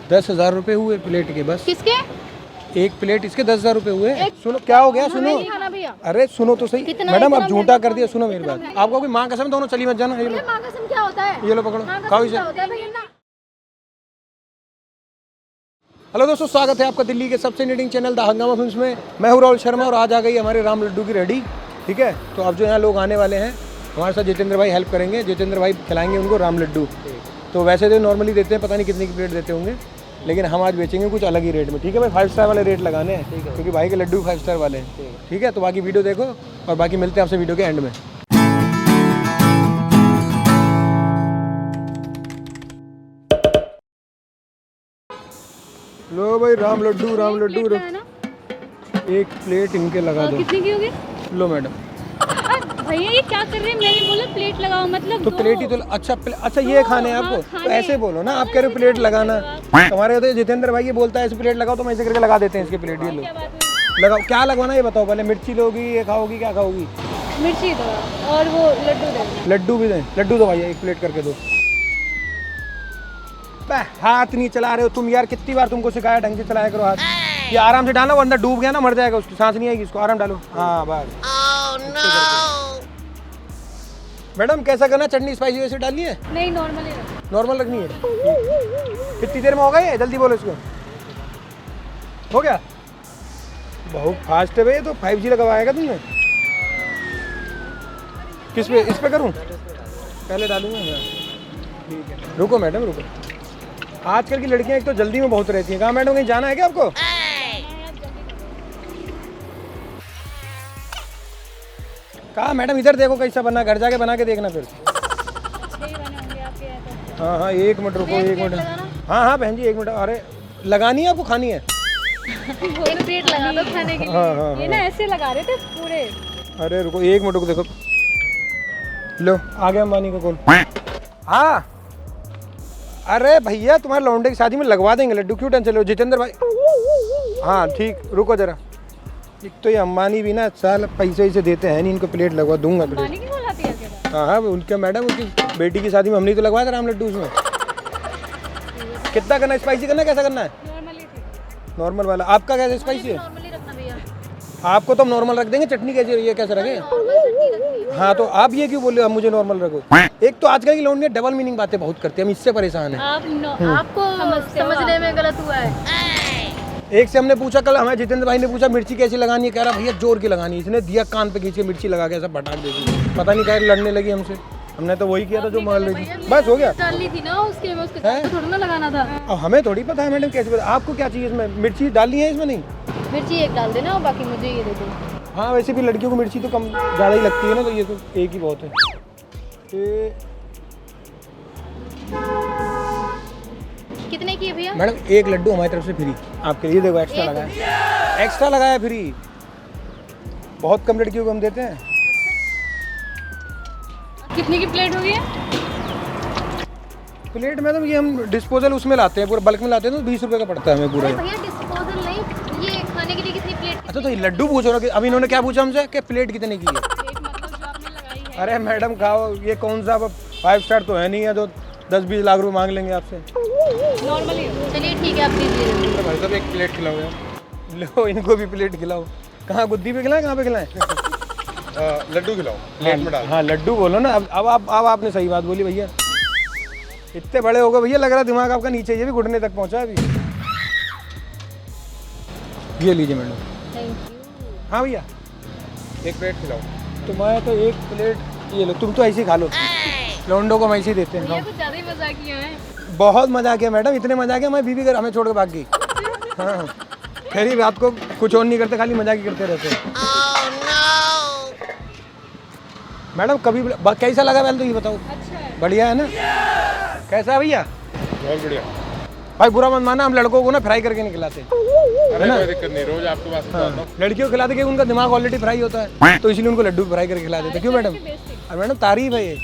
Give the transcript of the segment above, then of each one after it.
10,000 रुपये हुए प्लेट के बस। किसके? एक प्लेट इसके 10,000 रुपये हुए। सुनो क्या हो गया, सुनो। भैया अरे सुनो तो सही कितना- मैडम, आप कितना झूठा महंगा कर दिया। सुनो मेरी बात, आपको कोई माँ कसम, दोनों चली मत जाना। ये लो, माँ कसम क्या होता है? ये लो पकड़ो, माँ कसम खाओ इसे। क्या होता है भैया ना? हेलो दोस्तों, स्वागत है आपका दिल्ली के सबसे नीडिंग चैनल द हंगामा फिल्म्स में। मैं हूँ राहुल शर्मा और आज आ गई हमारे राम लड्डू की रेडी। ठीक है, तो अब जो यहाँ लोग आने वाले हैं हमारे साथ, जितेंद्र भाई हेल्प करेंगे। जितेंद्र भाई खिलाएंगे उनको राम लड्डू। तो वैसे तो नॉर्मली देते हैं, पता नहीं कितने की प्लेट देते होंगे, लेकिन हम आज बेचेंगे कुछ अलग ही रेट में। ठीक है भाई, 5 स्टार वाले रेट लगाने हैं क्योंकि भाई के लड्डू 5 स्टार वाले हैं। ठीक है, तो बाकी वीडियो देखो और बाकी मिलते हैं आपसे वीडियो के एंड में। लो भाई राम लड्डू एक प्लेट इनके लगा दो। कितने की होगी? लो मैडम। भैया ये क्या कर रहे हैं? मैंने बोला प्लेट लगाओ, मतलब तो प्लेट ही तो अच्छा ये खाने हैं आपको, तो ऐसे बोलो ना। आप कह रहे हो प्लेट लगाना, हमारे तो जितेंद्र भाई ये बोलता है ऐसे प्लेट लगाओ, तो मैं ऐसे करके लगा देते हैं इसके प्लेट। ये लो लगाओ, क्या लगवाना ये बताओ पहले। मिर्ची लोगी, ये खाओगी, क्या खाओगी? मिर्ची दो और वो लड्डू दो। लड्डू भी दें? लड्डू दो भैया, एक प्लेट करके दो। हाथ नहीं चला रहे हो तुम यार, कितनी बार तुमको सिखाया ढंग से चलाया करो हाथ। ये आराम से डालो, अंदर डूब गया ना मर जाएगा, उसकी सांस नहीं आएगी, इसको आराम डालो। हाँ बस। मैडम कैसा करना, चटनी स्पाइसी वैसे डालनी है? नहीं, नॉर्मली नॉर्मल रखनी है। कितनी देर में होगा ये, जल्दी बोलो इसको। हो गया? बहुत फास्ट है भाई, तो 5G लगवाएगा तुमने। किस पे, इस पे करूँ? पहले डालूंगा मैं। ठीक है, रुको मैडम रुको। आजकल की लड़कियां एक तो जल्दी में बहुत रहती हैं। कहाँ मैडम, कहीं जाना है क्या आपको? कहाँ मैडम, इधर देखो कैसा बना, घर जाके बना के देखना फिर। हाँ हाँ, 1 मिनट रुको, 1 मिनट। हाँ हाँ बहन जी 1 मिनट। अरे लगानी है आपको, खानी है? एक प्लेट लगा दो खाने के लिए। हाँ हाँ ये ना ऐसे लगा रहे थे पूरे। अरे रुको 1 मिनट रुको, देखो लो आ गया अंबानी का कॉल। हाँ अरे भैया तुम्हारे लौंडे की शादी में लगवा देंगे लड्डू, क्यों टेंशन लो जितेंद्र भाई। हाँ ठीक, रुको जरा। एक तो ये अंबानी भी ना साल पैसे वैसे देते हैं नहीं, इनको प्लेट लगवा दूंगा प्लेट। हाँ हाँ उनके मैडम, उनकी बेटी की शादी में हमने तो लगवाया था राम लड्डू उसमें। कितना करना है, स्पाइसी करना है, कैसा करना है? नॉर्मल वाला। आपका कैसा स्पाइसी है? आपको तो हम नॉर्मल रख देंगे, चटनी कैसी ये कैसे रखें? हाँ तो आप ये क्यों बोले, आप मुझे नॉर्मल रखो। एक तो आजकल की लौंडियां डबल मीनिंग बातें बहुत करते हैं, हम इससे परेशान हैं। आपको समझने में गलत हुआ है। एक से हमने पूछा, कल हमें जितेंद्र भाई ने पूछा मिर्ची कैसी लगानी है, कह रहा भैया जोर की लगानी है। इसने दिया कान पे खींच के मिर्ची लगा के ऐसा पटाख दे दी, पता नहीं क्या लड़ने लगी हमसे। हमने तो वही किया था जो मान रही थी, बस हो गया। डालनी थी ना उसके में, उसके थोड़ा ना लगाना था। अब हमें थोड़ी पता है मैडम कैसे, आपको क्या चाहिए इसमें? मिर्ची डालनी है इसमें? नहीं, मिर्ची एक डाल देना और बाकी मुझे ये दे दो। हाँ वैसे भी लड़कियों को मिर्ची तो कम ज़्यादा ही लगती है ना, तो ये तो एक ही बहुत है। कितने की है भैया? मैडम एक लड्डू हमारी तरफ से फ्री आपके लिए। देखो एक्स्ट्रा लगाया, एक्स्ट्रा लगाया फ्री। बहुत कम लड़कियों को हम देते हैं। कितने की प्लेट होगी? प्लेट मैडम ये हम डिस्पोजल उसमें लाते हैं, पूरा बल्क में लाते हैं तो 20 रुपये का पड़ता है हमें पूरा। भैया डिस्पोजल नहीं, ये खाने के लिए कितनी प्लेट? अच्छा तो ये लड्डू पूछ रहे हो कि अभी इन्होंने क्या पूछा हमसे कि प्लेट कितने की है? प्लेट मतलब जो आपने लगाई है। अरे मैडम खाओ, ये कौन सा 5 स्टार तो है नहीं है, तो 10-20 लाख रुपये मांग लेंगे आपसे। नॉर्मली चलिए ठीक है, आप दीजिए। भाई साहब एक प्लेट खिलाओ यार, लो इनको भी प्लेट खिलाओ। कहाँ गुद्दी पे खिलाएं, कहाँ पे खिलाएं? लड्डू खिलाओ, प्लेट में डाल। हाँ लड्डू बोलो ना। अब आपने सही बात बोली भैया। इतने बड़े हो गए भैया, लग रहा दिमाग आपका नीचे, ये भी घुटने तक पहुंचा अभी। ये लीजिए मैडम। Thank you. हाँ भैया एक प्लेट खिलाओ। तो मैं तो एक प्लेट ये लो, तुम तो ऐसे ही खा लो। लौंडों को हम ऐसे ही देते हैं। ये कुछ ज़्यादा ही मजा किया है। बहुत मजा किया मैडम, इतने मजा किया मैं बीवी घर हमें छोड़ के भाग गई। हाँ खैर ही रात को कुछ और नहीं करते, खाली मजाक ही करते रहते हैं। मैडम कभी कैसा लगा पहले तो ये बताओ। अच्छा है। बढ़िया है ना? कैसा है भैया? बहुत बढ़िया। भाई बुरा मत माना, हम लड़कों को ना फ्राई करके नहीं खिलाते। अरे कोई दिक्कत नहीं, रोज आपके पास आता हूं। लड़कियों को खिलाते क्योंकि उनका दिमाग ऑलरेडी फ्राई होता है, तो इसलिए उनको लड्डू फ्राई करके खिला देते। क्यों मैडम? अरे मैडम तारीफ है ये।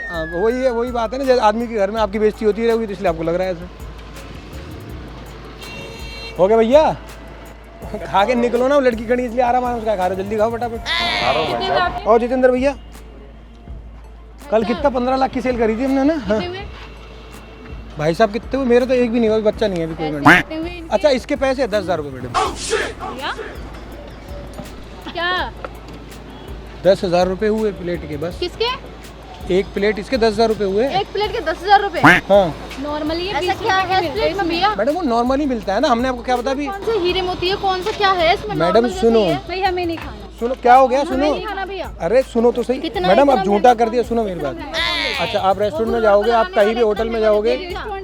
हाँ वही बात है ना, जैसे आदमी के घर में आपकी बेइज्जती होती रहेगी तो इसलिए आपको लग रहा है ऐसे। हो गया भैया, खा के निकलो ना, लड़की खड़ी इसलिए आराम से खा रहे हो, जल्दी खाओ फटाफट। और जितेंद्र भैया कल कितना 15 लाख की सेल करी थी हमने ना? हाँ भाई साहब कितने हुए? मेरे तो एक भी नहीं हुआ, अभी बच्चा नहीं है अभी कोई मैडम। कितने हुए इनके? अच्छा इसके पैसे 10,000 रुपये मैडम। भैया क्या 10,000 रुपये हुए प्लेट के बस। किसके? एक प्लेट इसके 10,000 रुपये हुए। एक प्लेट के 10,000 रुपए? हाँ नॉर्मली ऐसा क्या है इस प्लेट में भैया? मैडम वो नॉर्मली मिलता है ना, हमने आपको क्या बताया अभी। कौन से हीरे मोती है, कौन सा क्या है इसमें? मैडम normal जैसे सुनो। ही है। भाई हमें नहीं खाना। सुनो क्या हो गया, सुनो। नहीं खाना भैया। अरे सुनो तो सही कितना- मैडम, आप इतना झूठा कर दिया। सुनो मेरी बात। अच्छा आप रेस्टोरेंट में जाओगे, आप कहीं भी होटल में जाओगे,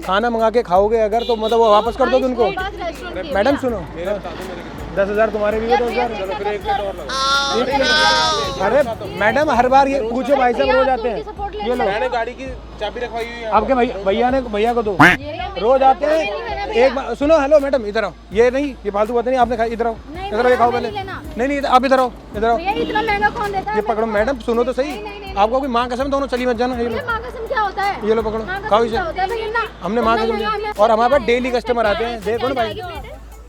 खाना मंगा के खाओगे अगर, तो मतलब वो वापस कर दो उनको। बात रेस्टोरेंट की है मैडम भैया। सुनो, 10,000 तुम्हारे भी है, 2,000। अरे मैडम हर बार ये पूछो, भाई साहब रोज आते हैं। ये लो मैंने गाड़ी की चाबी रखवाई हुई है। आपके भैया को दो, रोज आते हैं। एक बार सुनो, हेलो मैडम इधर आओ। ये नहीं, ये फालतू बातें नहीं, आपने खाई, इधर आओ, इधर आओ, ये खाओ पहले। नहीं आप इधर आओ, इधर आओ। भैया इतना महंगा कौन देता है? ये पकड़ो मैडम, सुनो तो सही। आपको कोई माँ कसम, दोनों चली मत जाना। ये लो, माँ कसम क्या होता है? ये लो पकड़ो, माँ कसम खाओ इसे। क्या होता है भैया ना? हमने माँ कसम दी। और हमारे पास डेली कस्टमर आते हैं, देखो ना भाई।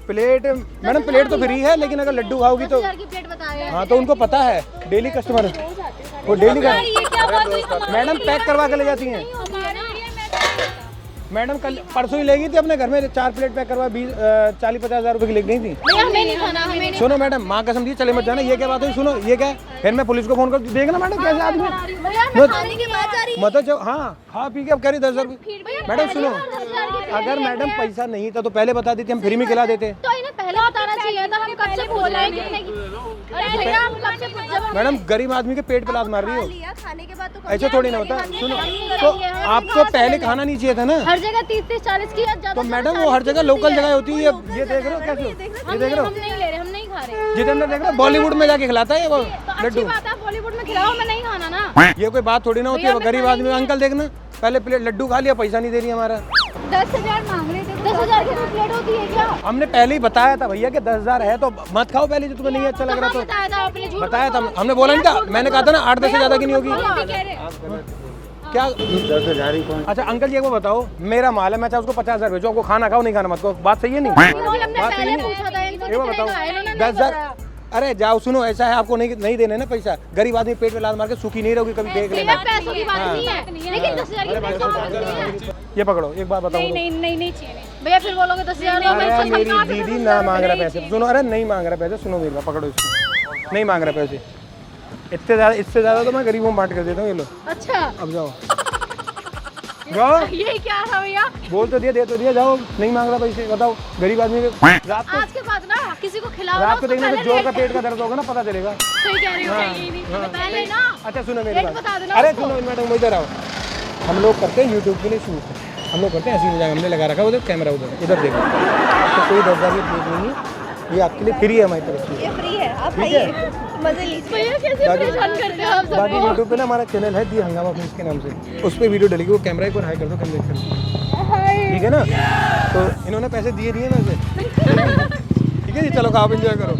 प्लेट मैडम, प्लेट तो फ्री है, लेकिन अगर लड्डू खाओगी तो 10,000 की प्लेट बताया। हाँ, तो उनको पता है, डेली कस्टमर वो डेली का। ये क्या बात हुई? मैडम पैक करवा के ले जाती हैं। हमारा एरिया में तो नहीं होता। मैडम कल परसों ही लेगी थी अपने घर में 4 प्लेट पैक करवा, 40-50 हज़ार रुपए की ले गई थी। भैया हमें नहीं खाना, हमें नहीं। सुनो मैडम, माँ कसम दी, चले मत जाना। ये क्या बात हुई? सुनो ये क्या है? फिर मैं पुलिस को फोन कर, देखना मैडम कैसे आदमी। भैया मैं खाने की बात आ रही है। मतलब जब हाँ खा पी के अब कह रही 10,000 रुपये। मैडम सुनो, 10,000 की प्लेट अगर मैडम पैसा नहीं था तो पहले बता देती, हम फ्री में खिला देते। तो इन्हें पहले बताना चाहिए था, हम कब से पूछ रहे हैं कितने की। अरे भैया हम कब से पूछ, जब हम मैडम गरीब आदमी के पेट पे लात मार रही हो, लिया खाने के बाद तो ऐसे थोड़ी ना होता। सुनो तो आपको पहले खाना नहीं चाहिए था ना। हर जगह 30-40 की ज्यादा। तो मैडम वो हर जगह लोकल जगह होती है। ये देख रहे हो कैसे, ये देख रहे हो हम नहीं ले रहे, हम नहीं खा रहे। जितेंद्र देख रहे हो, बॉलीवुड में जाके खिलाता है वो तो अच्छी लड्डू। बात है, बॉलीवुड में खिलाओ, मैं नहीं खाना ना। ये कोई बात थोड़ी ना होती है। वो गरीब आदमी, अंकल देखना, पहले प्लेट लड्डू खा लिया, पैसा नहीं दे रही हमारा। 10,000 मांग रहे थे। 10,000 की प्लेट होती है क्या? हमने पहले ही बताया था भैया कि 10,000 है तो मत खाओ पहले, जो तुम्हें नहीं अच्छा लग रहा तो। बताया था आपने, झूठ बताया था हमने, बोला नहीं था, मैंने कहा था ना 8-10 से ज्यादा की नहीं होगी। ये कह रहे क्या 10,000 ही कौन? अच्छा अंकल जी एक बात बताओ, मेरा माल है, मैं चाहे उसको 50,000 भेजो, आपको खाना खाओ नहीं खाना मत खाओ, बात सही है नहीं? हमने बात सही पहले नहीं? पूछा था इनसे, एक बात कितने बताओ, का है? इन्होंने नहीं 10,000। बताया। अरे जाओ, सुनो ऐसा है, आपको नहीं देने ना पैसा। गरीब आदमी पेट में लात मार के सूखी नहीं रहोगी, कभी देख लेना। भैया पैसों की बात नहीं है, लेकिन 10,000 की प्लेट कहाँ होती है? ये पकड़ो, एक बात बताओ। नहीं चाहिए नहीं। भैया फिर बोलोगे 10,000 अरे मेरी दीदी ना मांग रहा पैसे, सुनो, अरे नहीं मांग रहा पैसे, सुनो मेरी बात, पकड़ो इसको, नहीं मांग रहा पैसे। इससे ज्यादा तो मैं गरीबों में बांट कर देता हूँ। ये लो अच्छा अब जाओ, जाओ, ये क्या था भैया? बोल तो दिया, दे तो दिया, जाओ। नहीं मांग रहा पैसे, बताओ गरीब आदमी के रात को, आज के बाद ना किसी को खिलाओ, रात को तो देखने से पहले जोर का रेट- पेट का दर्द होगा ना, पता चलेगा। सही कह रही हो, पहले ना अच्छा सुनो मेरी रेट बात, बता देना अरे उसको। सुनो मैडम इधर आओ। हम लोग करते हैं यूट्यूब के लिए शूट, हम लोग करते हैं ऐसी मजाक, हमने लगा रखा है उधर कैमरा, उधर देखो। तो कोई 10,000 की प्लेट नहीं है, ये आपके लिए फ्री है हमारी तरफ से। ये फ्री है, आप ठीक है, मजे लीजिए। भैया कैसे बाकी- परेशान करते हो आप सब? बाकी यूट्यूब पे ना हमारा चैनल है दी हंगामा फिल्म्स के नाम से, उस पर वीडियो डलेगी। वो कैमरा एक बार हाई कर दो, कैमरे ठीक है ना। तो इन्होंने पैसे दिए वैसे ठीक है जी, चलो आप एंजॉय करो।